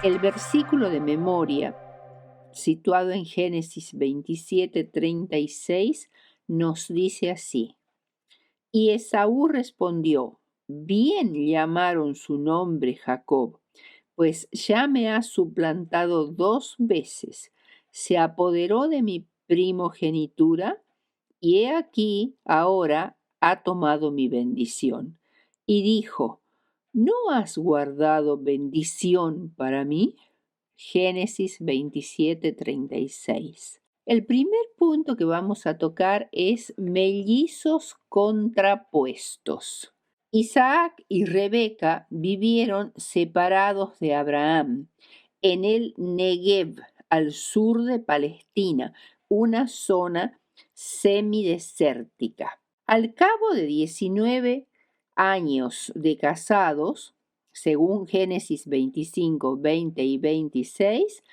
El versículo de memoria, situado en Génesis 27:36, nos dice así: Y Esaú respondió: Bien llamaron su nombre Jacob, pues ya me ha suplantado 2 veces. Se apoderó de mi primogenitura, y he aquí ahora ha tomado mi bendición. Y dijo: ¿No has guardado bendición para mí? Génesis 27:36. El primer punto que vamos a tocar es mellizos contrapuestos. Isaac y Rebeca vivieron separados de Abraham en el Negev, al sur de Palestina, una zona semidesértica. Al cabo de 19 años de casados, según Génesis 25, 20 y 26,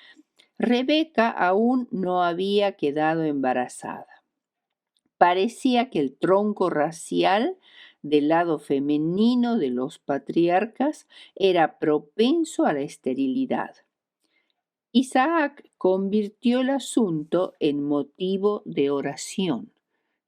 Rebeca aún no había quedado embarazada. Parecía que el tronco racial del lado femenino de los patriarcas era propenso a la esterilidad. Isaac convirtió el asunto en motivo de oración.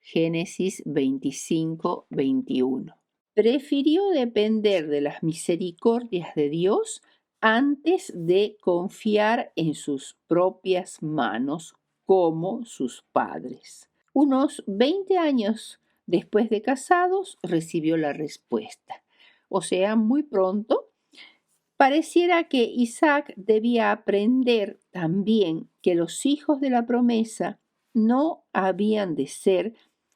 Génesis 25, 21. Prefirió depender de las misericordias de Dios antes de confiar en sus propias manos como sus padres. Unos 20 años después de casados recibió la respuesta. O sea, muy pronto. Pareciera que Isaac debía aprender también que los hijos de la promesa no habían de ser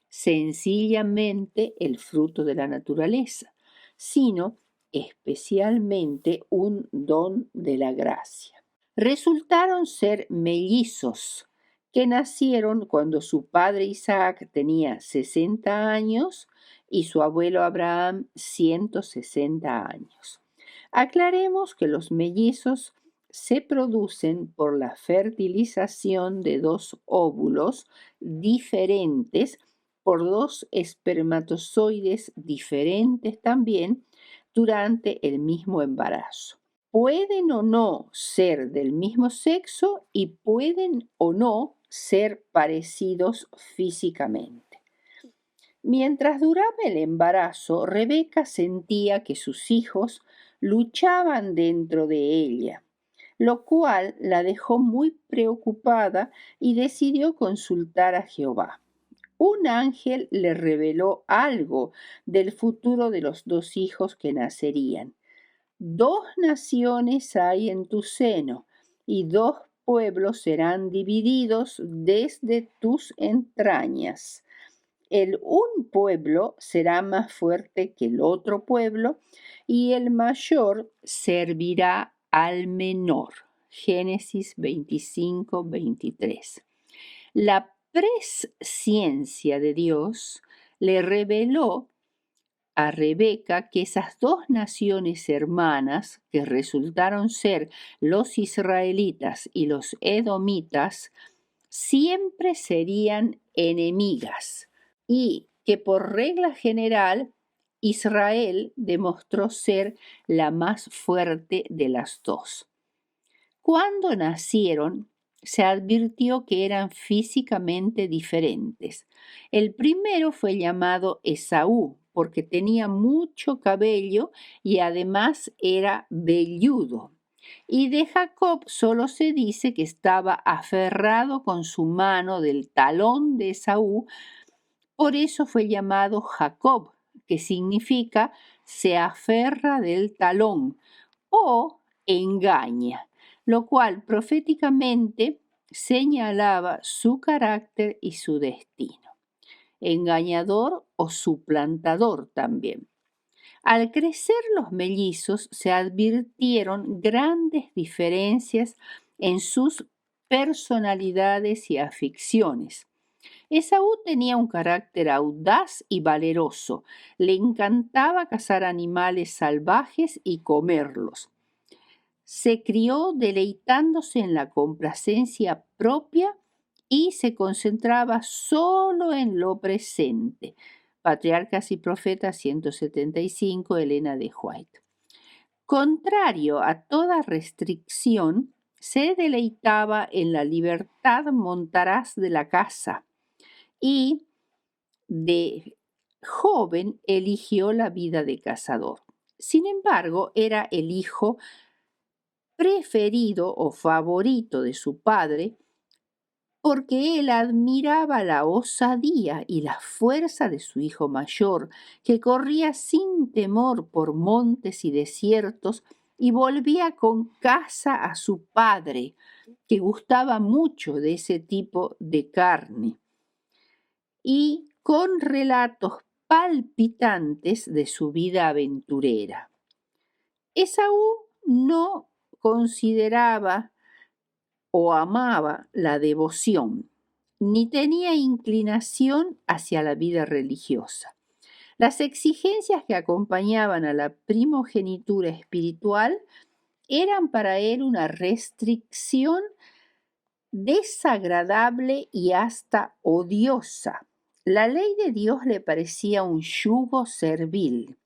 sencillamente el fruto de la naturaleza, sino especialmente un don de la gracia. Resultaron ser mellizos que nacieron cuando su padre Isaac tenía 60 años y su abuelo Abraham 160 años. Aclaremos que los mellizos se producen por la fertilización de 2 óvulos diferentes por 2 espermatozoides diferentes también durante el mismo embarazo. Pueden o no ser del mismo sexo y pueden o no ser parecidos físicamente. Mientras duraba el embarazo, Rebeca sentía que sus hijos luchaban dentro de ella, lo cual la dejó muy preocupada y decidió consultar a Jehová. Un ángel le reveló algo del futuro de los 2 hijos que nacerían. 2 naciones hay en tu seno, y 2 pueblos serán divididos desde tus entrañas. Un pueblo será más fuerte que el otro pueblo, y el mayor servirá al menor. Génesis 25, 23. La presciencia de Dios le reveló a Rebeca que esas 2 naciones hermanas, que resultaron ser los israelitas y los edomitas, siempre serían enemigas, y que por regla general Israel demostró ser la más fuerte de las 2. Cuando nacieron, se advirtió que eran físicamente diferentes. El primero fue llamado Esaú, porque tenía mucho cabello y además era velludo. Y de Jacob solo se dice que estaba aferrado con su mano del talón de Esaú, por eso fue llamado Jacob, que significa se aferra del talón o engaña, lo cual proféticamente señalaba su carácter y su destino. Engañador o suplantador también. Al crecer los mellizos se advirtieron grandes diferencias en sus personalidades y aficiones. Esaú tenía un carácter audaz y valeroso. Le encantaba cazar animales salvajes y comerlos. Se crió deleitándose en la complacencia propia y se concentraba solo en lo presente. Patriarcas y Profetas 175, Elena de White. Contrario a toda restricción, se deleitaba en la libertad montaraz de la casa y de joven eligió la vida de cazador. Sin embargo, era el hijo preferido o favorito de su padre porque él admiraba la osadía y la fuerza de su hijo mayor, que corría sin temor por montes y desiertos y volvía con caza a su padre, que gustaba mucho de ese tipo de carne, y con relatos palpitantes de su vida aventurera. Esaú no consideraba o amaba la devoción, ni tenía inclinación hacia la vida religiosa. Las exigencias que acompañaban a la primogenitura espiritual eran para él una restricción desagradable y hasta odiosa. La ley de Dios le parecía un yugo servil.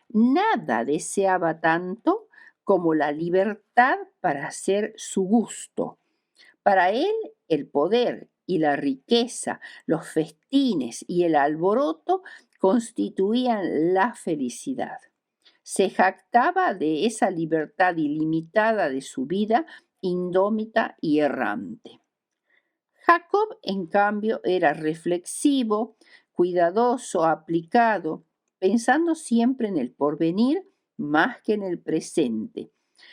Nada deseaba tanto como la libertad para hacer su gusto. Para él, el poder y la riqueza, los festines y el alboroto constituían la felicidad. Se jactaba de esa libertad ilimitada de su vida indómita y errante. Jacob, en cambio, era reflexivo, cuidadoso, aplicado, pensando siempre en el porvenir más que en el presente.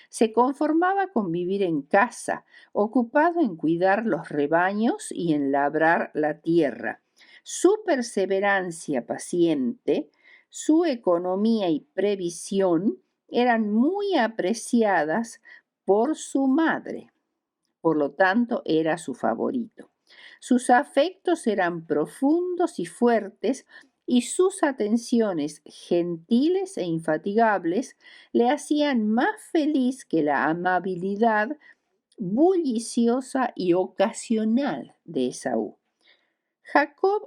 Se conformaba con vivir en casa, ocupado en cuidar los rebaños y en labrar la tierra. Su perseverancia paciente, su economía y previsión eran muy apreciadas por su madre. Por lo tanto, era su favorito. Sus afectos eran profundos y fuertes y sus atenciones gentiles e infatigables le hacían más feliz que la amabilidad bulliciosa y ocasional de Esaú. Jacob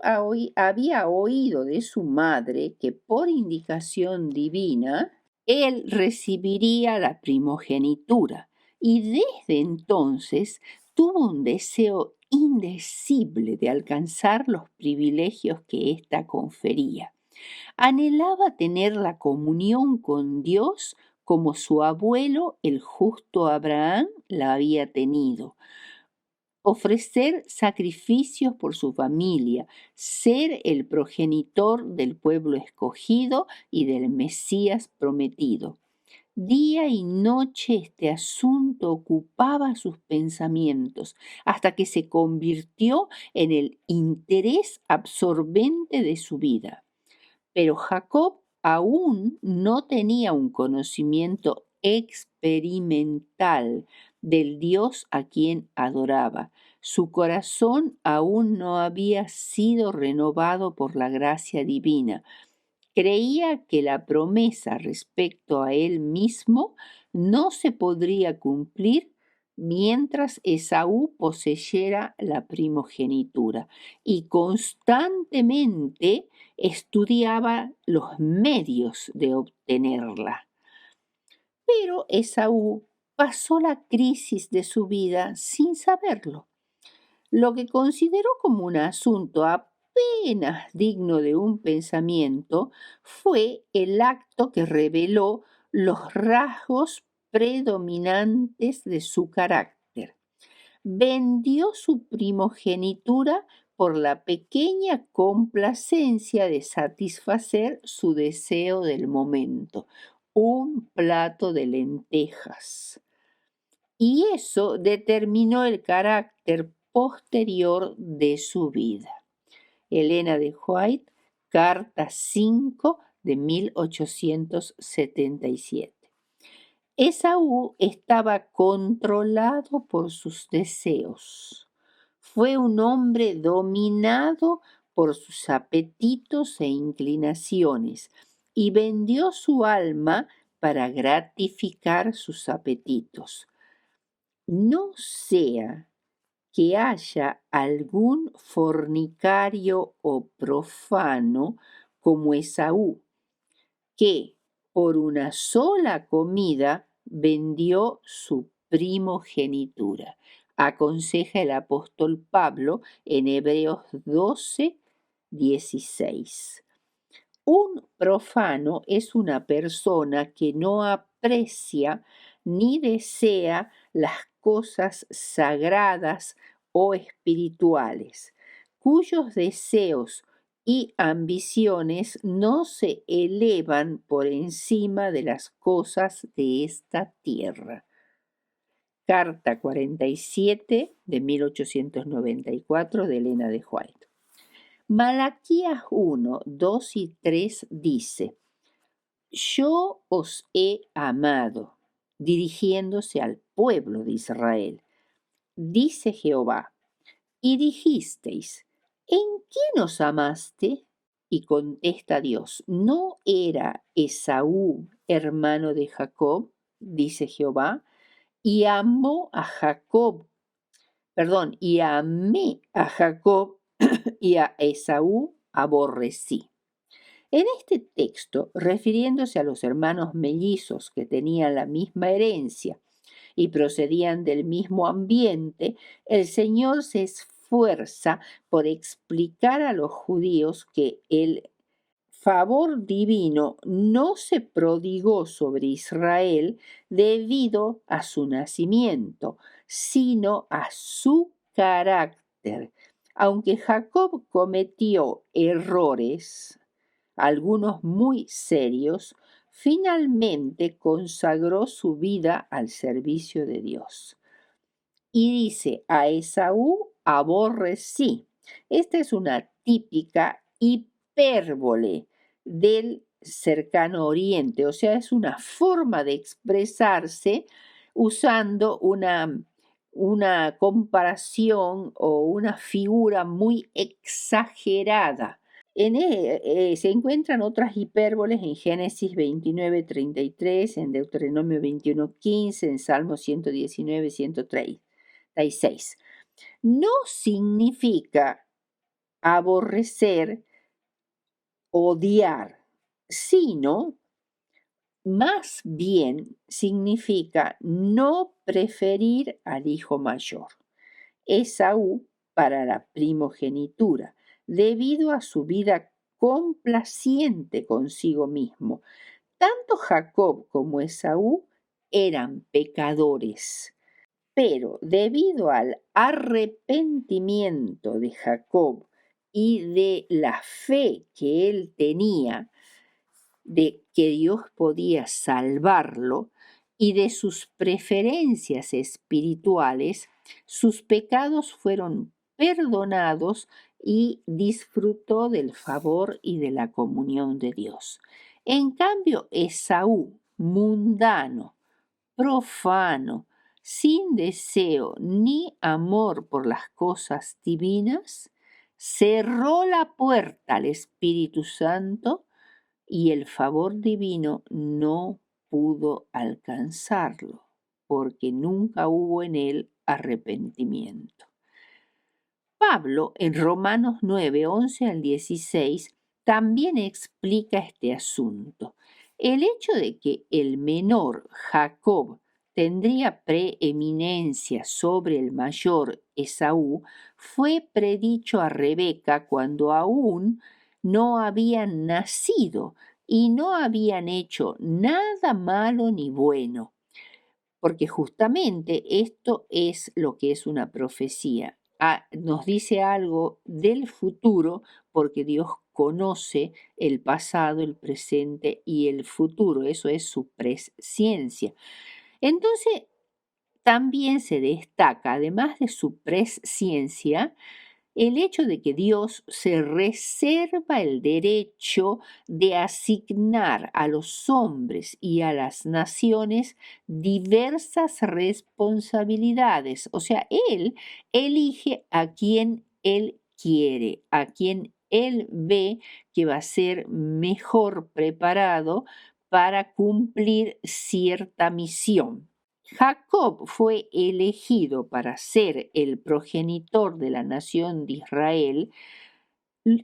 había oído de su madre que por indicación divina él recibiría la primogenitura y desde entonces tuvo un deseo indecible de alcanzar los privilegios que ésta confería. Anhelaba tener la comunión con Dios como su abuelo, el justo Abraham, la había tenido, ofrecer sacrificios por su familia, ser el progenitor del pueblo escogido y del Mesías prometido. Día y noche este asunto ocupaba sus pensamientos hasta que se convirtió en el interés absorbente de su vida. Pero Jacob aún no tenía un conocimiento experimental del Dios a quien adoraba. Su corazón aún no había sido renovado por la gracia divina. Creía que la promesa respecto a él mismo no se podría cumplir mientras Esaú poseyera la primogenitura y constantemente estudiaba los medios de obtenerla. Pero Esaú pasó la crisis de su vida sin saberlo. Lo que consideró como un asunto apenas digno de un pensamiento fue el acto que reveló los rasgos predominantes de su carácter. Vendió su primogenitura por la pequeña complacencia de satisfacer su deseo del momento, un plato de lentejas. Y eso determinó el carácter posterior de su vida. Elena de White, carta 5 de 1877. Esaú estaba controlado por sus deseos. Fue un hombre dominado por sus apetitos e inclinaciones y vendió su alma para gratificar sus apetitos. No sea que haya algún fornicario o profano como Esaú, que por una sola comida vendió su primogenitura. Aconseja el apóstol Pablo en Hebreos 12:16. Un profano es una persona que no aprecia ni desea las cosas sagradas o espirituales, cuyos deseos y ambiciones no se elevan por encima de las cosas de esta tierra. Carta 47 de 1894 de Elena de White. Malaquías 1, 2 y 3 dice: Yo os he amado, dirigiéndose al pueblo de Israel. Dice Jehová, y dijisteis, ¿en qué nos amaste? Y contesta Dios, ¿no era Esaú hermano de Jacob? Dice Jehová, y amó a Jacob, y amé a Jacob y a Esaú aborrecí. En este texto, refiriéndose a los hermanos mellizos que tenían la misma herencia y procedían del mismo ambiente, el Señor se esfuerza por explicar a los judíos que el favor divino no se prodigó sobre Israel debido a su nacimiento, sino a su carácter. Aunque Jacob cometió errores, algunos muy serios, finalmente consagró su vida al servicio de Dios. Y dice, a Esaú aborrecí. Esta es una típica hipérbole del cercano oriente, o sea, es una forma de expresarse usando una comparación o una figura muy exagerada. Se encuentran otras hipérboles en Génesis 29:33, en Deuteronomio 21:15, en Salmo 119:136. No significa aborrecer, odiar, sino más bien significa no preferir al hijo mayor, Esaú, para la primogenitura, debido a su vida complaciente consigo mismo. Tanto Jacob como Esaú eran pecadores, pero debido al arrepentimiento de Jacob y de la fe que él tenía de que Dios podía salvarlo y de sus preferencias espirituales, sus pecados fueron perdonados y disfrutó del favor y de la comunión de Dios. En cambio, Esaú, mundano, profano, sin deseo ni amor por las cosas divinas, cerró la puerta al Espíritu Santo y el favor divino no pudo alcanzarlo, porque nunca hubo en él arrepentimiento. Pablo, en Romanos 9, 11 al 16, también explica este asunto. El hecho de que el menor, Jacob, tendría preeminencia sobre el mayor, Esaú, fue predicho a Rebeca cuando aún no habían nacido y no habían hecho nada malo ni bueno, porque justamente esto es lo que es una profecía. Nos dice algo del futuro porque Dios conoce el pasado, el presente y el futuro. Eso es su presciencia. Entonces, también se destaca, además de su presciencia, el hecho de que Dios se reserva el derecho de asignar a los hombres y a las naciones diversas responsabilidades. O sea, Él elige a quien Él quiere, a quien Él ve que va a ser mejor preparado para cumplir cierta misión. Jacob fue elegido para ser el progenitor de la nación de Israel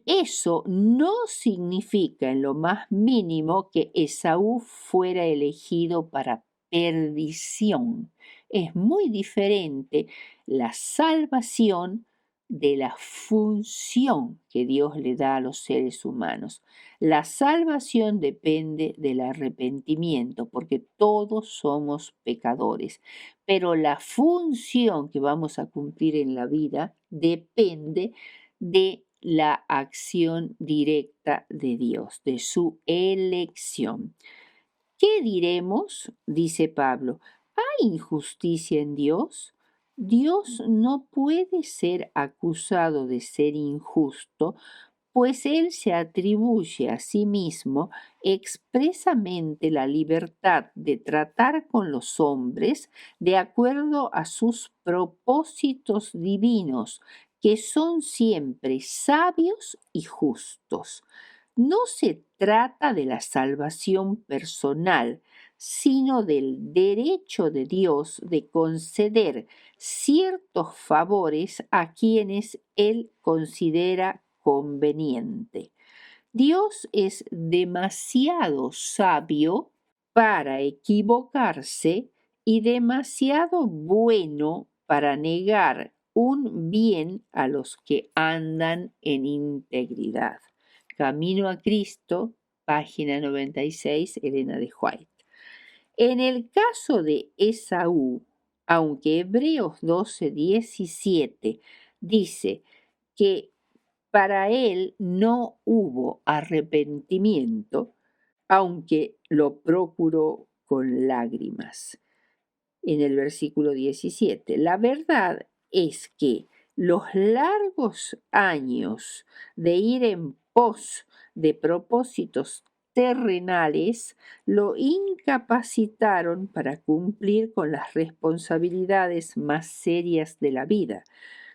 Eso no significa en lo más mínimo que Esaú fuera elegido para perdición. Es muy diferente la salvación de la función que Dios le da a los seres humanos. La salvación depende del arrepentimiento, porque todos somos pecadores, pero la función que vamos a cumplir en la vida depende de la acción directa de Dios, de su elección. ¿Qué diremos? Dice Pablo. ¿Hay injusticia en Dios? Dios no puede ser acusado de ser injusto, pues Él se atribuye a sí mismo expresamente la libertad de tratar con los hombres de acuerdo a sus propósitos divinos, que son siempre sabios y justos. No se trata de la salvación personal, sino del derecho de Dios de conceder ciertos favores a quienes Él considera conveniente. Dios es demasiado sabio para equivocarse y demasiado bueno para negar un bien a los que andan en integridad. Camino a Cristo, página 96, Elena de White. En el caso de Esaú, aunque Hebreos 12:17 dice que para él no hubo arrepentimiento, aunque lo procuró con lágrimas. En el versículo 17, la verdad es que los largos años de ir en pos de propósitos terrenales lo incapacitaron para cumplir con las responsabilidades más serias de la vida.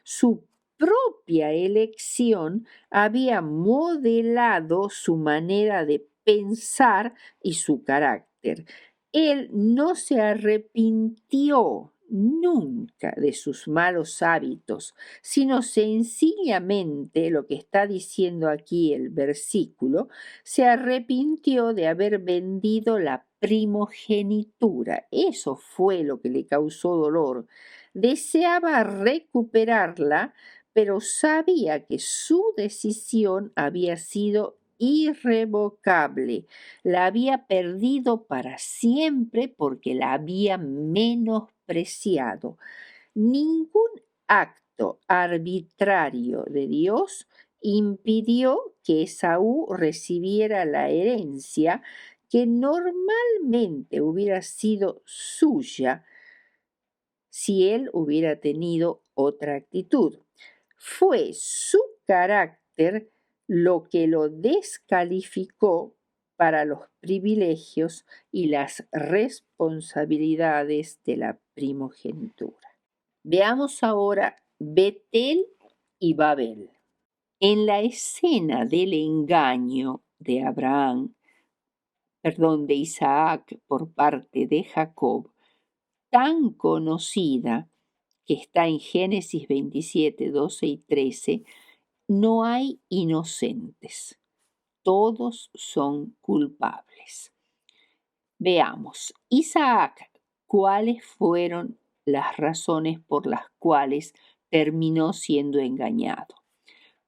Su propia elección había modelado su manera de pensar y su carácter. Él no se arrepintió nunca de sus malos hábitos, sino sencillamente lo que está diciendo aquí el versículo, se arrepintió de haber vendido la primogenitura. Eso fue lo que le causó dolor. Deseaba recuperarla, pero sabía que su decisión había sido irrevocable. La había perdido para siempre porque la había menospreciado. Ningún acto arbitrario de Dios impidió que Esaú recibiera la herencia que normalmente hubiera sido suya si él hubiera tenido otra actitud. Fue su carácter lo que lo descalificó para los privilegios y las responsabilidades de la primogenitura. Veamos ahora Betel y Babel. En la escena del engaño de de Isaac por parte de Jacob, tan conocida que está en Génesis 27, 12 y 13, no hay inocentes, todos son culpables. Veamos, Isaac, ¿cuáles fueron las razones por las cuales terminó siendo engañado?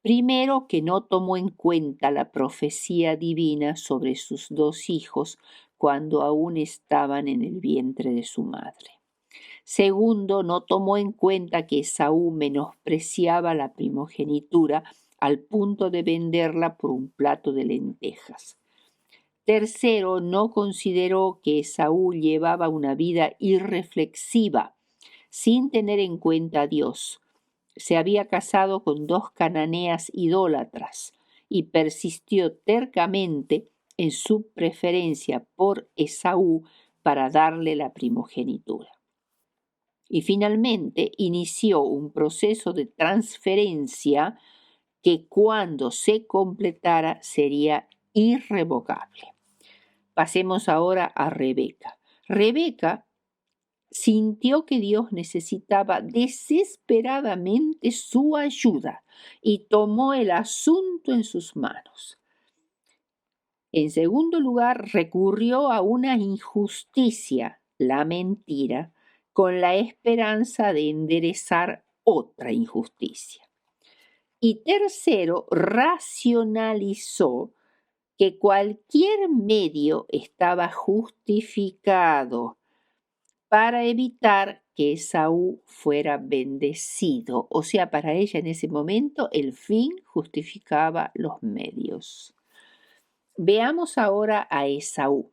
Primero, que no tomó en cuenta la profecía divina sobre sus dos hijos cuando aún estaban en el vientre de su madre. Segundo, no tomó en cuenta que Esaú menospreciaba la primogenitura al punto de venderla por un plato de lentejas. Tercero, no consideró que Esaú llevaba una vida irreflexiva, sin tener en cuenta a Dios. Se había casado con dos cananeas idólatras y persistió tercamente en su preferencia por Esaú para darle la primogenitura. Y finalmente inició un proceso de transferencia que cuando se completara sería irrevocable. Pasemos ahora a Rebeca. Rebeca sintió que Dios necesitaba desesperadamente su ayuda y tomó el asunto en sus manos. En segundo lugar, recurrió a una injusticia, la mentira, con la esperanza de enderezar otra injusticia. Y tercero, racionalizó que cualquier medio estaba justificado para evitar que Esaú fuera bendecido. O sea, para ella en ese momento el fin justificaba los medios. Veamos ahora a Esaú.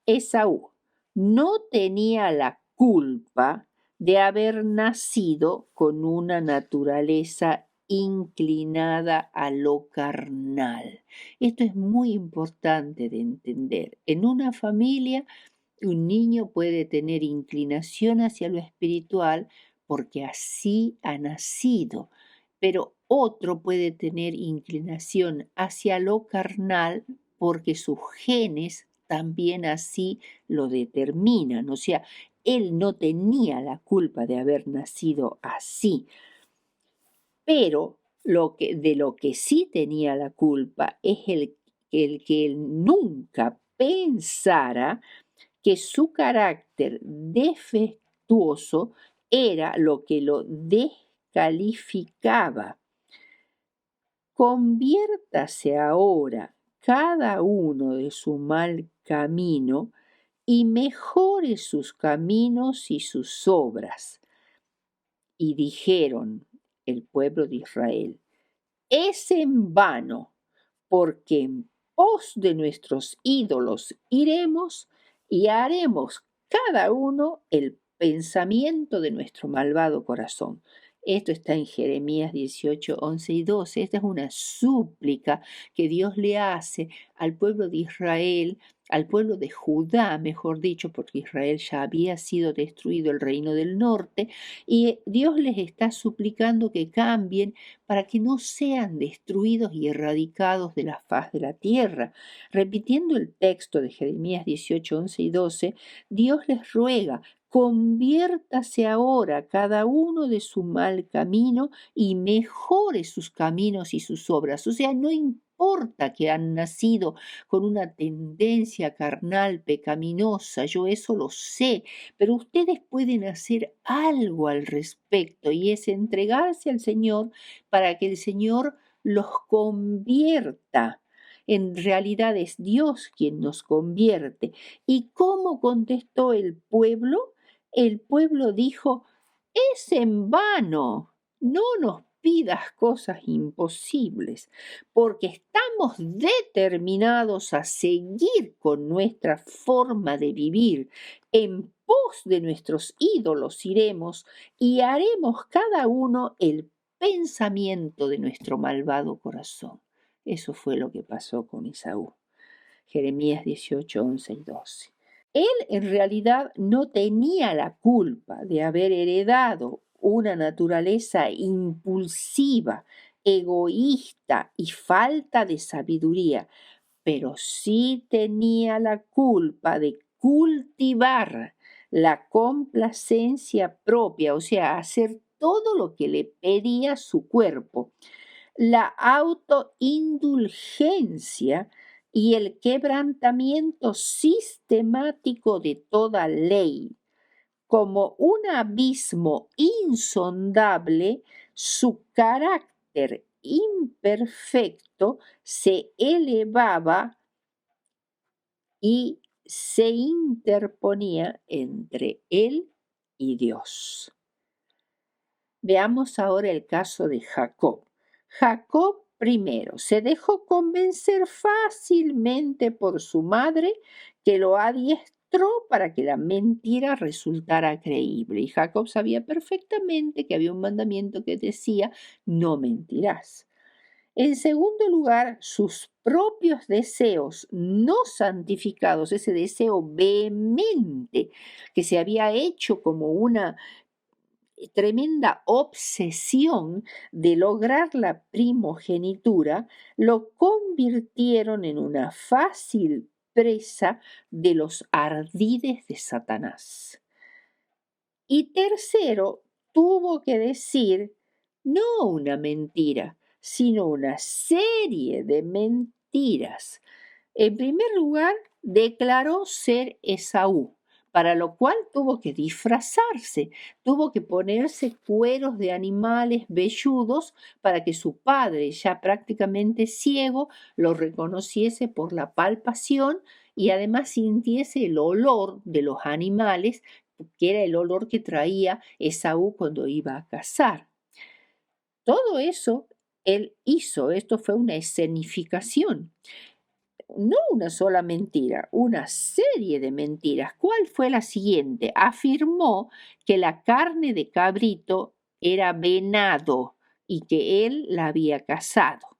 Esaú no tenía la culpa de haber nacido con una naturaleza inclinada a lo carnal. Esto es muy importante de entender. En una familia, un niño puede tener inclinación hacia lo espiritual porque así ha nacido, pero otro puede tener inclinación hacia lo carnal porque sus genes también así lo determinan. O sea, él no tenía la culpa de haber nacido así, pero de lo que sí tenía la culpa es el que él nunca pensara que su carácter defectuoso era lo que lo descalificaba. Conviértase ahora cada uno de su mal camino y mejore sus caminos y sus obras. Y dijeron el pueblo de Israel: es en vano, porque en pos de nuestros ídolos iremos y haremos cada uno el pensamiento de nuestro malvado corazón. Esto está en Jeremías 18, 11 y 12. Esta es una súplica que Dios le hace al pueblo de Israel, al pueblo de Judá, mejor dicho, porque Israel ya había sido destruido, el reino del norte, y Dios les está suplicando que cambien para que no sean destruidos y erradicados de la faz de la tierra. Repitiendo el texto de Jeremías 18, 11 y 12, Dios les ruega: conviértase ahora cada uno de su mal camino y mejore sus caminos y sus obras. O sea, no importa que han nacido con una tendencia carnal pecaminosa, yo eso lo sé, pero ustedes pueden hacer algo al respecto y es entregarse al Señor para que el Señor los convierta. En realidad es Dios quien nos convierte. ¿Y cómo contestó el pueblo? El pueblo dijo: es en vano, no nos pidas cosas imposibles, porque estamos determinados a seguir con nuestra forma de vivir. En pos de nuestros ídolos iremos y haremos cada uno el pensamiento de nuestro malvado corazón. Eso fue lo que pasó con Esaú. Jeremías 18, 11 y 12. Él en realidad no tenía la culpa de haber heredado una naturaleza impulsiva, egoísta y falta de sabiduría, pero sí tenía la culpa de cultivar la complacencia propia, o sea, hacer todo lo que le pedía su cuerpo, la autoindulgencia y el quebrantamiento sistemático de toda ley. Como un abismo insondable, su carácter imperfecto se elevaba y se interponía entre él y Dios. Veamos ahora el caso de Jacob. Jacob primero se dejó convencer fácilmente por su madre, que lo adiestró para que la mentira resultara creíble. Y Jacob sabía perfectamente que había un mandamiento que decía: no mentirás. En segundo lugar, sus propios deseos no santificados, ese deseo vehemente que se había hecho como una tremenda obsesión de lograr la primogenitura, lo convirtieron en una fácil presa de los ardides de Satanás. Y tercero, tuvo que decir no una mentira, sino una serie de mentiras. En primer lugar, declaró ser Esaú, para lo cual tuvo que disfrazarse, tuvo que ponerse cueros de animales velludos para que su padre, ya prácticamente ciego, lo reconociese por la palpación y además sintiese el olor de los animales, que era el olor que traía Esaú cuando iba a cazar. Todo eso él hizo, esto fue una escenificación. No una sola mentira, una serie de mentiras. ¿Cuál fue la siguiente? Afirmó que la carne de cabrito era venado y que él la había cazado.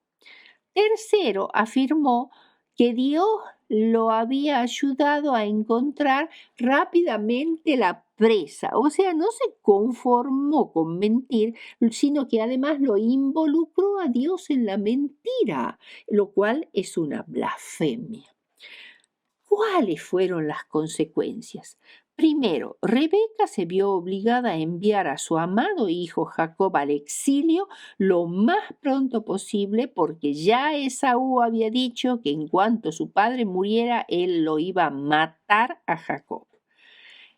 Tercero, afirmó que Dios lo había ayudado a encontrar rápidamente la presa. O sea, no se conformó con mentir, sino que además lo involucró a Dios en la mentira, lo cual es una blasfemia. ¿Cuáles fueron las consecuencias? Primero, Rebeca se vio obligada a enviar a su amado hijo Jacob al exilio lo más pronto posible porque ya Esaú había dicho que en cuanto su padre muriera, él lo iba a matar a Jacob.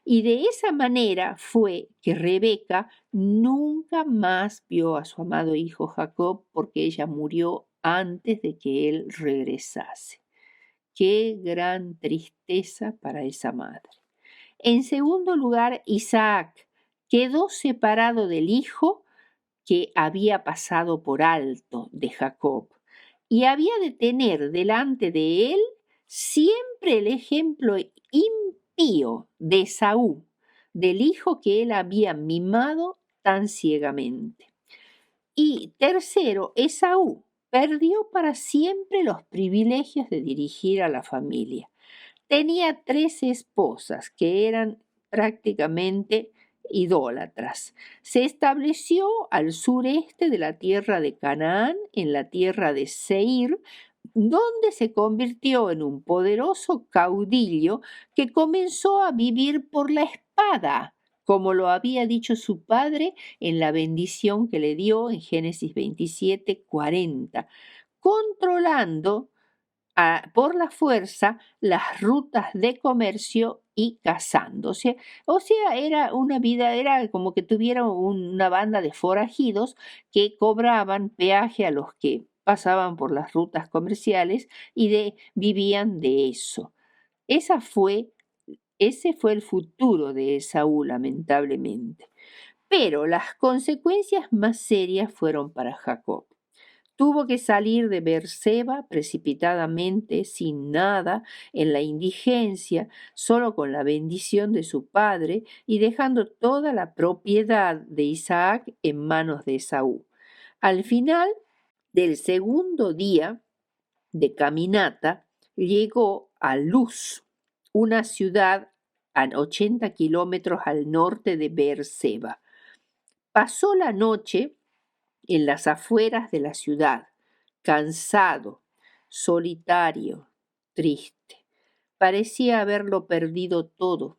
Y de esa manera fue que Rebeca nunca más vio a su amado hijo Jacob porque ella murió antes de que él regresase. Qué gran tristeza para esa madre. En segundo lugar, Isaac quedó separado del hijo que había pasado por alto de Jacob y había de tener delante de él siempre el ejemplo impío de Esaú, del hijo que él había mimado tan ciegamente. Y tercero, Esaú perdió para siempre los privilegios de dirigir a la familia. Tenía 3 esposas que eran prácticamente idólatras. Se estableció al sureste de la tierra de Canaán, en la tierra de Seir, donde se convirtió en un poderoso caudillo que comenzó a vivir por la espada, como lo había dicho su padre en la bendición que le dio en Génesis 27:40, controlando por la fuerza las rutas de comercio y casándose. O sea, era una vida, era como que tuviera una banda de forajidos que cobraban peaje a los que pasaban por las rutas comerciales y vivían de eso. Ese fue el futuro de Esaú, lamentablemente. Pero las consecuencias más serias fueron para Jacob. Tuvo que salir de Beerseba precipitadamente, sin nada, en la indigencia, solo con la bendición de su padre y dejando toda la propiedad de Isaac en manos de Esaú. Al final del segundo día de caminata, llegó a Luz, una ciudad a 80 kilómetros al norte de Beerseba. Pasó la noche en las afueras de la ciudad, cansado, solitario, triste. Parecía haberlo perdido todo,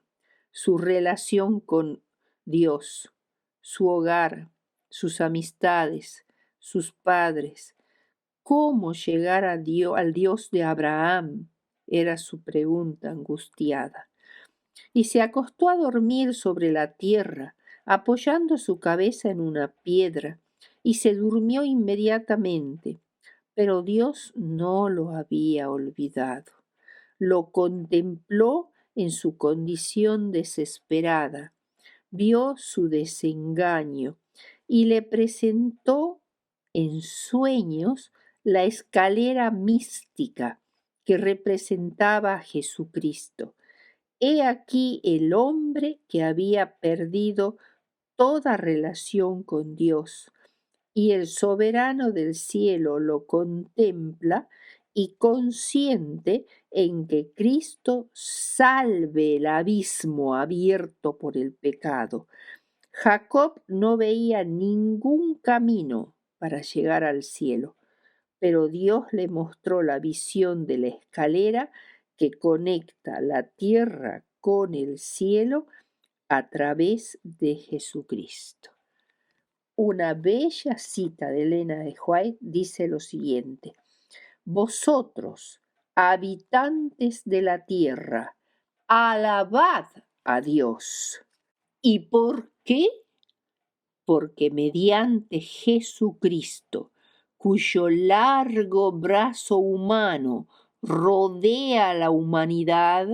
su relación con Dios, su hogar, sus amistades, sus padres. ¿Cómo llegar al Dios de Abraham? Era su pregunta angustiada. Y se acostó a dormir sobre la tierra, apoyando su cabeza en una piedra, y se durmió inmediatamente. Pero Dios no lo había olvidado. Lo contempló en su condición desesperada, vio su desengaño y le presentó en sueños la escalera mística que representaba a Jesucristo. He aquí el hombre que había perdido toda relación con Dios, y el soberano del cielo lo contempla y consciente en que Cristo salve el abismo abierto por el pecado. Jacob no veía ningún camino para llegar al cielo, pero Dios le mostró la visión de la escalera que conecta la tierra con el cielo a través de Jesucristo. Una bella cita de Elena de White dice lo siguiente: vosotros, habitantes de la tierra, alabad a Dios. ¿Y por qué? Porque mediante Jesucristo, cuyo largo brazo humano rodea a la humanidad,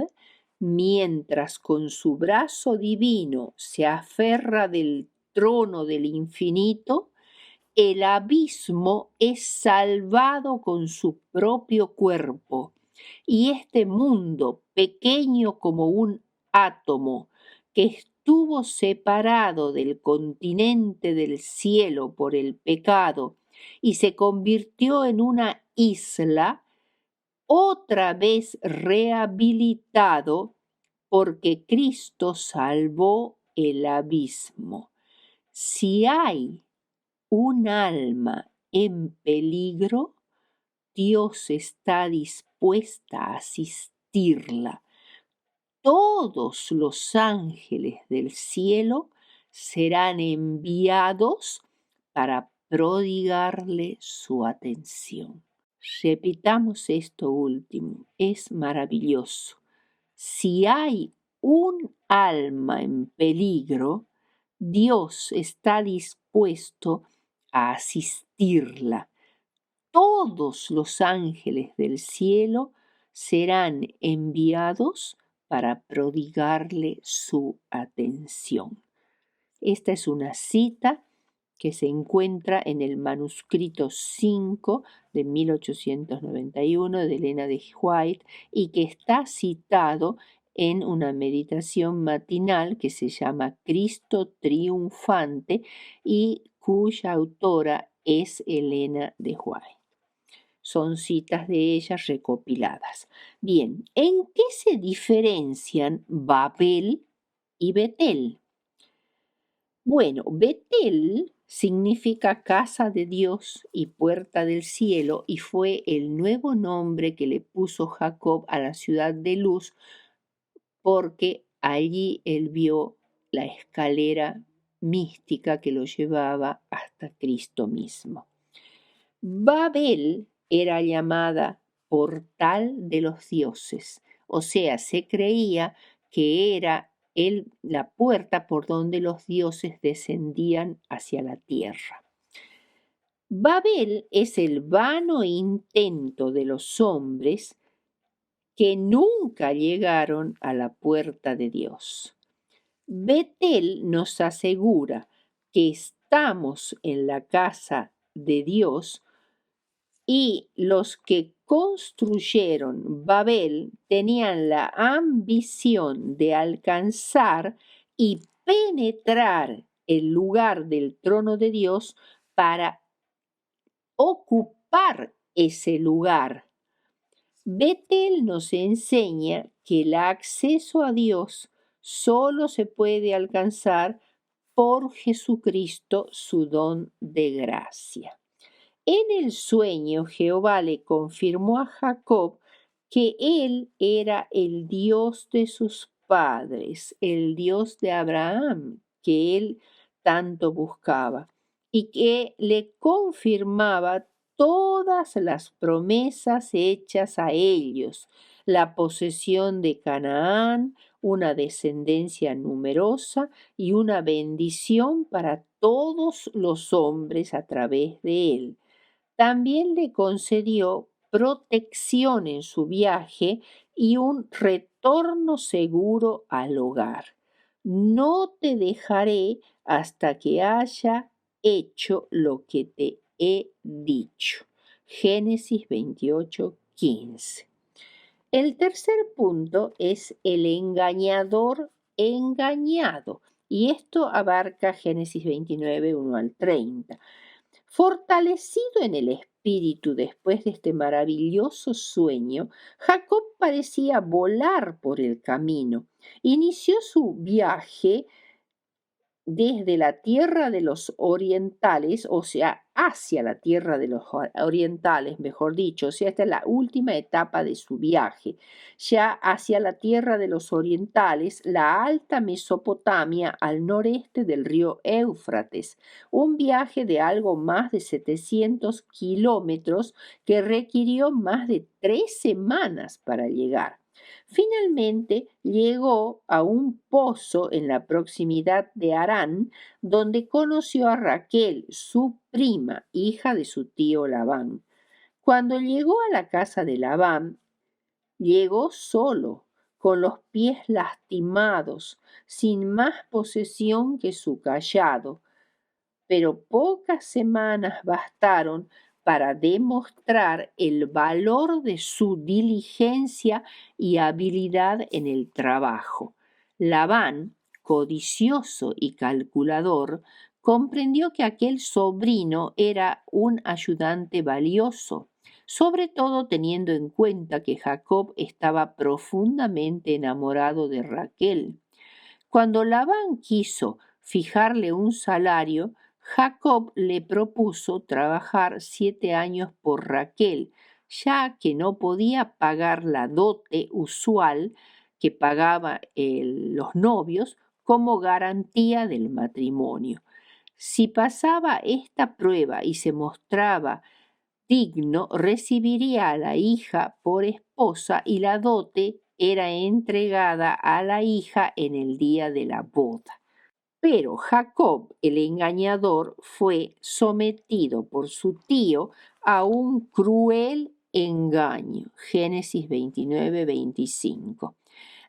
mientras con su brazo divino se aferra del trono del infinito, el abismo es salvado con su propio cuerpo, y este mundo, pequeño como un átomo, que estuvo separado del continente del cielo por el pecado y se convirtió en una isla, otra vez rehabilitado porque Cristo salvó el abismo. Si hay un alma en peligro, Dios está dispuesta a asistirla. Todos los ángeles del cielo serán enviados para prodigarle su atención. Repitamos esto último, es maravilloso. Si hay un alma en peligro, Dios está dispuesto a asistirla. Todos los ángeles del cielo serán enviados para prodigarle su atención. Esta es una cita que se encuentra en el manuscrito 5 de 1891 de Elena de White y que está citado en una meditación matinal que se llama Cristo Triunfante y cuya autora es Elena de White. Son citas de ellas recopiladas. Bien, ¿en qué se diferencian Babel y Betel? Bueno, Betel significa casa de Dios y puerta del cielo y fue el nuevo nombre que le puso Jacob a la ciudad de luz porque allí él vio la escalera mística que lo llevaba hasta Cristo mismo. Babel era llamada portal de los dioses, o sea, se creía que era la puerta por donde los dioses descendían hacia la tierra. Babel es el vano intento de los hombres que nunca llegaron a la puerta de Dios. Betel nos asegura que estamos en la casa de Dios y los que construyeron Babel tenían la ambición de alcanzar y penetrar el lugar del trono de Dios para ocupar ese lugar. Betel nos enseña que el acceso a Dios solo se puede alcanzar por Jesucristo, su don de gracia. En el sueño Jehová le confirmó a Jacob que él era el Dios de sus padres, el Dios de Abraham, que él tanto buscaba, y que le confirmaba todas las promesas hechas a ellos, la posesión de Canaán, una descendencia numerosa y una bendición para todos los hombres a través de él. También le concedió protección en su viaje y un retorno seguro al hogar. No te dejaré hasta que haya hecho lo que te he dicho. Génesis 28:15. El tercer punto es el engañador engañado, y esto abarca Génesis 29, 1 al 30. Fortalecido en el espíritu después de este maravilloso sueño, Jacob parecía volar por el camino. Inició su viaje desde la tierra de los orientales, o sea, hacia la tierra de los orientales, mejor dicho, o sea, esta es la última etapa de su viaje, ya hacia la tierra de los orientales, la alta Mesopotamia al noreste del río Éufrates, un viaje de algo más de 700 kilómetros que requirió más de 3 semanas para llegar. Finalmente llegó a un pozo en la proximidad de Harán, donde conoció a Raquel, su prima, hija de su tío Labán. Cuando llegó a la casa de Labán, llegó solo, con los pies lastimados, sin más posesión que su cayado, pero pocas semanas bastaron para demostrar el valor de su diligencia y habilidad en el trabajo. Labán, codicioso y calculador, comprendió que aquel sobrino era un ayudante valioso, sobre todo teniendo en cuenta que Jacob estaba profundamente enamorado de Raquel. Cuando Labán quiso fijarle un salario, Jacob le propuso trabajar 7 años por Raquel, ya que no podía pagar la dote usual que pagaban los novios como garantía del matrimonio. Si pasaba esta prueba y se mostraba digno, recibiría a la hija por esposa y la dote era entregada a la hija en el día de la boda. Pero Jacob, el engañador, fue sometido por su tío a un cruel engaño. Génesis 29-25.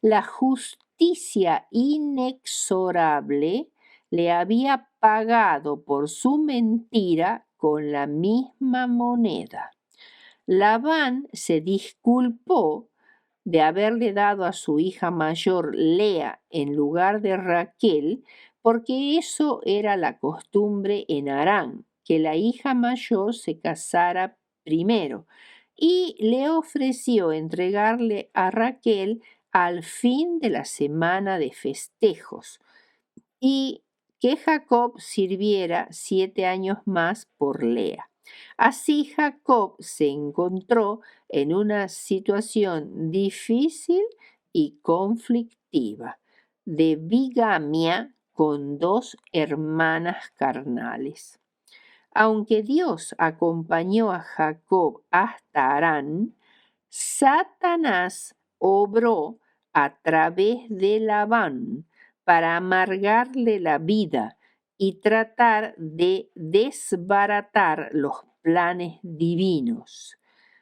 La justicia inexorable le había pagado por su mentira con la misma moneda. Labán se disculpó de haberle dado a su hija mayor Lea en lugar de Raquel, porque eso era la costumbre en Harán, que la hija mayor se casara primero, y le ofreció entregarle a Raquel al fin de la semana de festejos, y que Jacob sirviera 7 años más por Lea. Así Jacob se encontró en una situación difícil y conflictiva de bigamia con 2 hermanas carnales. Aunque Dios acompañó a Jacob hasta Harán, Satanás obró a través de Labán para amargarle la vida y tratar de desbaratar los planes divinos.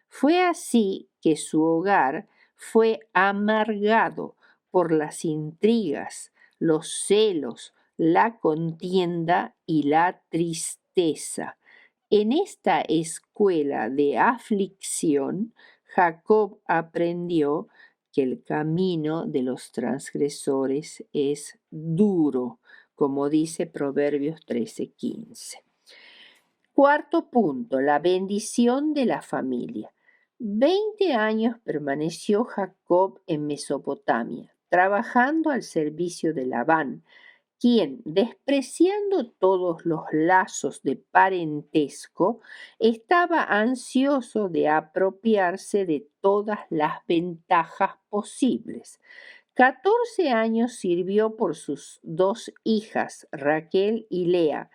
Fue así que su hogar fue amargado por las intrigas, los celos, la contienda y la tristeza. En esta escuela de aflicción, Jacob aprendió que el camino de los transgresores es duro, como dice Proverbios 13:15. Cuarto punto, la bendición de la familia. 20 años permaneció Jacob en Mesopotamia, trabajando al servicio de Labán, quien, despreciando todos los lazos de parentesco, estaba ansioso de apropiarse de todas las ventajas posibles. 14 años sirvió por sus 2 hijas, Raquel y Lea,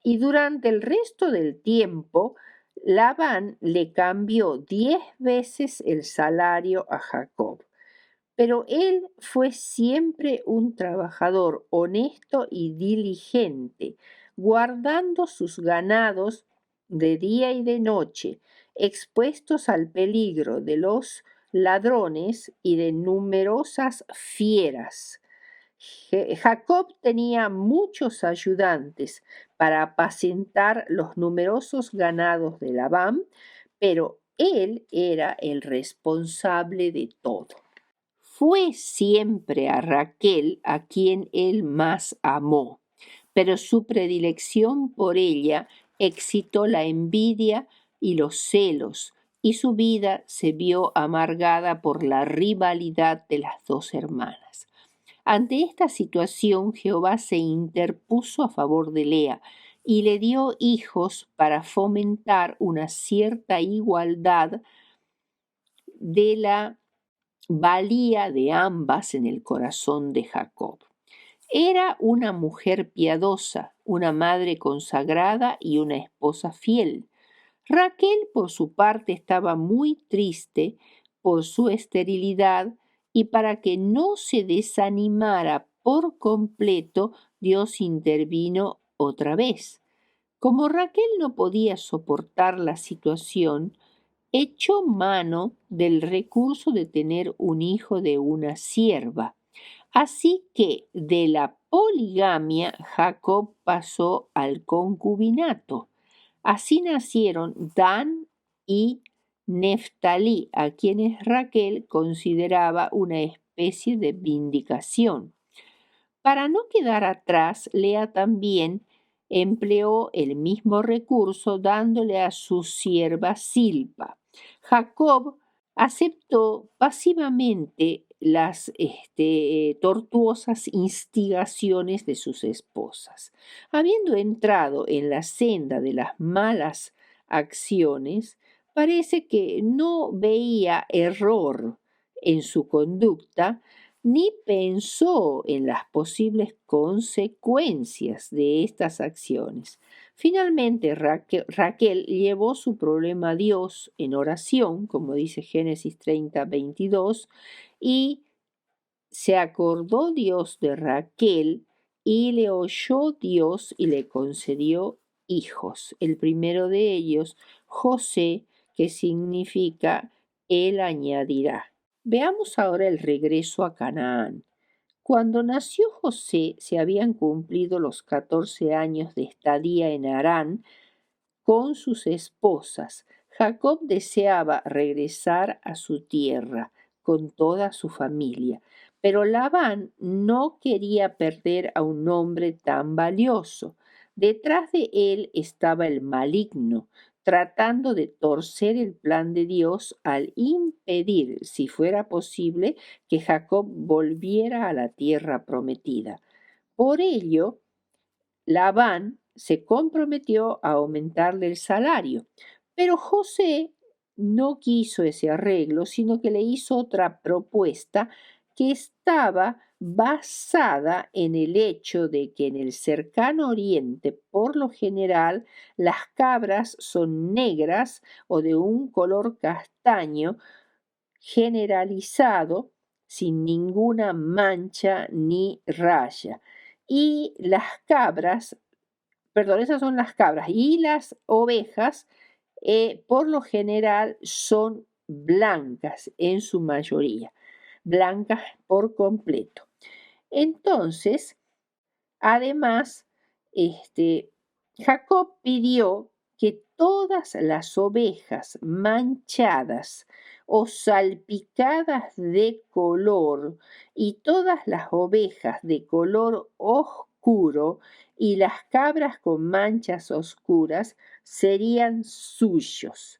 y durante el resto del tiempo, Labán le cambió 10 veces el salario a Jacob. Pero él fue siempre un trabajador honesto y diligente, guardando sus ganados de día y de noche, expuestos al peligro de los ladrones y de numerosas fieras. Jacob tenía muchos ayudantes para apacentar los numerosos ganados de Labán, pero él era el responsable de todo. Fue siempre a Raquel a quien él más amó, pero su predilección por ella excitó la envidia y los celos, y su vida se vio amargada por la rivalidad de las 2 hermanas. Ante esta situación, Jehová se interpuso a favor de Lea y le dio hijos para fomentar una cierta igualdad de la valía de ambas en el corazón de Jacob. Era una mujer piadosa, una madre consagrada y una esposa fiel. Raquel, por su parte, estaba muy triste por su esterilidad y para que no se desanimara por completo, Dios intervino otra vez. Como Raquel no podía soportar la situación, echó mano del recurso de tener un hijo de una sierva. Así que de la poligamia Jacob pasó al concubinato. Así nacieron Dan y Neftalí, a quienes Raquel consideraba una especie de vindicación. Para no quedar atrás, Lea también empleó el mismo recurso dándole a su sierva Silpa. Jacob aceptó pasivamente las tortuosas instigaciones de sus esposas. Habiendo entrado en la senda de las malas acciones, parece que no veía error en su conducta, ni pensó en las posibles consecuencias de estas acciones. Finalmente, Raquel llevó su problema a Dios en oración, como dice Génesis 30:22, y se acordó Dios de Raquel y le oyó Dios y le concedió hijos. El primero de ellos, José, que significa Él añadirá. Veamos ahora el regreso a Canaán. Cuando nació José se habían cumplido los 14 años de estadía en Harán con sus esposas. Jacob deseaba regresar a su tierra con toda su familia, pero Labán no quería perder a un hombre tan valioso. Detrás de él estaba el maligno, tratando de torcer el plan de Dios al impedir, si fuera posible, que Jacob volviera a la tierra prometida. Por ello, Labán se comprometió a aumentarle el salario, pero José no quiso ese arreglo, sino que le hizo otra propuesta que estaba basada en el hecho de que en el cercano oriente, por lo general, las cabras son negras o de un color castaño generalizado, sin ninguna mancha ni raya. Y las cabras, perdón, esas son las cabras, y las ovejas por lo general son blancas en su mayoría, blancas por completo. Entonces, además, Jacob pidió que todas las ovejas manchadas o salpicadas de color y todas las ovejas de color oscuro y las cabras con manchas oscuras serían suyos.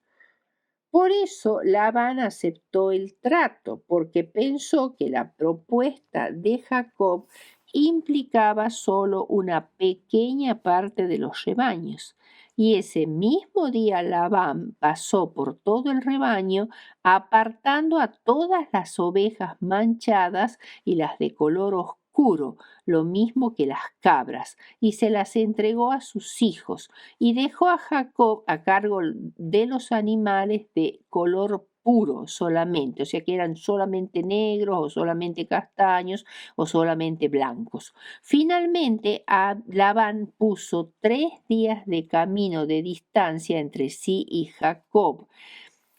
Por eso Labán aceptó el trato, porque pensó que la propuesta de Jacob implicaba solo una pequeña parte de los rebaños. Y ese mismo día Labán pasó por todo el rebaño, apartando a todas las ovejas manchadas y las de color oscuro, lo mismo que las cabras, y se las entregó a sus hijos, y dejó a Jacob a cargo de los animales de color puro solamente, o sea que eran solamente negros o solamente castaños o solamente blancos. Finalmente, Labán puso 3 días de camino de distancia entre sí y Jacob.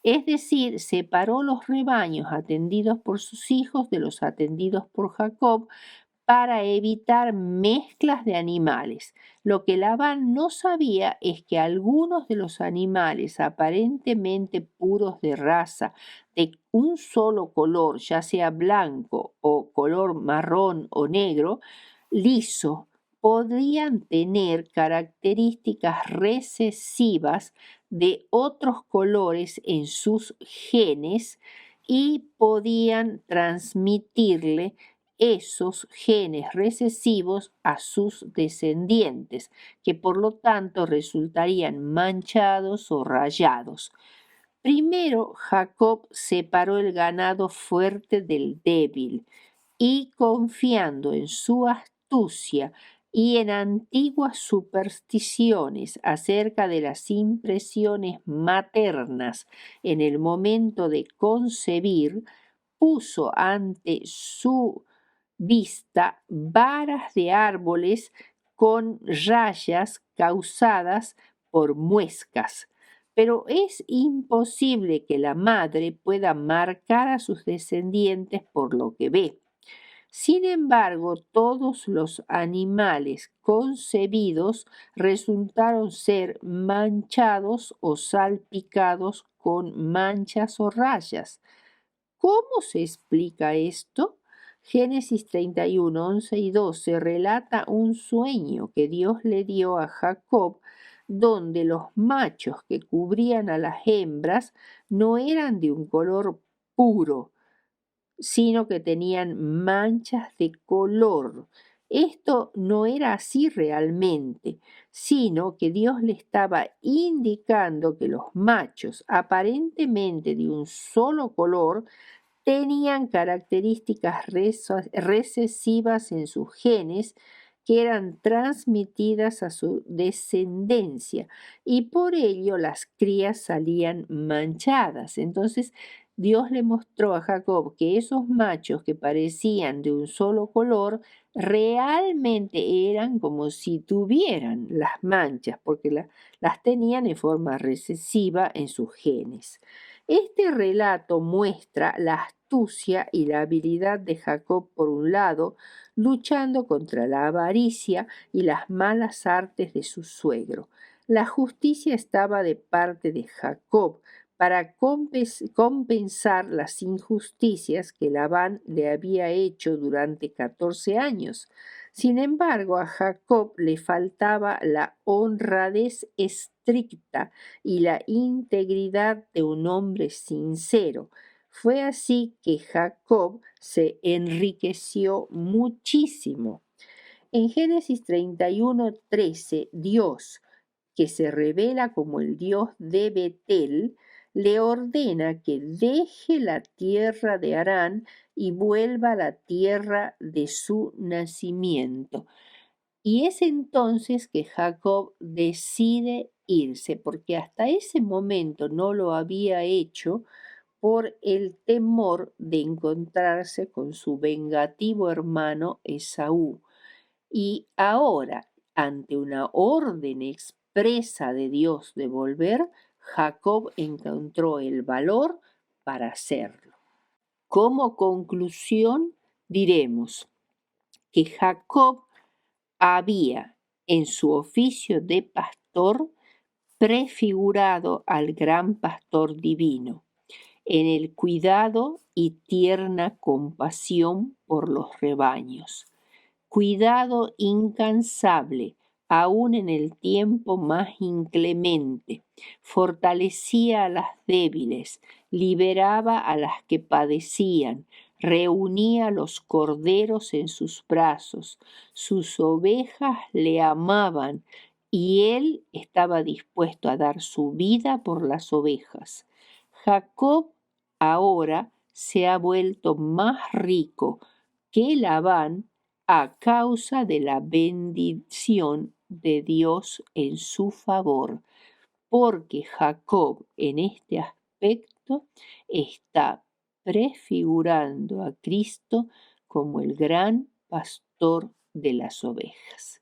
Es decir, separó los rebaños atendidos por sus hijos de los atendidos por Jacob para evitar mezclas de animales. Lo que Labán no sabía es que algunos de los animales aparentemente puros de raza, de un solo color, ya sea blanco o color marrón o negro, liso, podrían tener características recesivas de otros colores en sus genes y podían transmitirle esos genes recesivos a sus descendientes, que por lo tanto resultarían manchados o rayados. Primero, Jacob separó el ganado fuerte del débil y, confiando en su astucia y en antiguas supersticiones acerca de las impresiones maternas en el momento de concebir, puso ante su vista varas de árboles con rayas causadas por muescas. Pero es imposible que la madre pueda marcar a sus descendientes por lo que ve. Sin embargo, todos los animales concebidos resultaron ser manchados o salpicados con manchas o rayas. ¿Cómo se explica esto? Génesis 31, 11 y 12 relata un sueño que Dios le dio a Jacob, donde los machos que cubrían a las hembras no eran de un color puro, sino que tenían manchas de color. Esto no era así realmente, sino que Dios le estaba indicando que los machos, aparentemente de un solo color, tenían características recesivas en sus genes que eran transmitidas a su descendencia y por ello las crías salían manchadas. Entonces Dios le mostró a Jacob que esos machos que parecían de un solo color realmente eran como si tuvieran las manchas, porque las tenían en forma recesiva en sus genes. Este relato muestra la astucia y la habilidad de Jacob por un lado, luchando contra la avaricia y las malas artes de su suegro. La justicia estaba de parte de Jacob para compensar las injusticias que Labán le había hecho durante 14 años. Sin embargo, a Jacob le faltaba la honradez estricta y la integridad de un hombre sincero. Fue así que Jacob se enriqueció muchísimo. En Génesis 31:13, Dios, que se revela como el Dios de Betel, le ordena que deje la tierra de Harán y vuelva a la tierra de su nacimiento. Y es entonces que Jacob decide irse, porque hasta ese momento no lo había hecho por el temor de encontrarse con su vengativo hermano Esaú. Y ahora, ante una orden expresa de Dios de volver, Jacob encontró el valor para hacerlo. Como conclusión, diremos que Jacob había en su oficio de pastor prefigurado al gran pastor divino, en el cuidado y tierna compasión por los rebaños. Cuidado incansable, aun en el tiempo más inclemente, fortalecía a las débiles, liberaba a las que padecían, reunía los corderos en sus brazos, sus ovejas le amaban y él estaba dispuesto a dar su vida por las ovejas. Jacob ahora se ha vuelto más rico que Labán a causa de la bendición de Dios en su favor, porque Jacob en este aspecto está prefigurando a Cristo como el gran pastor de las ovejas.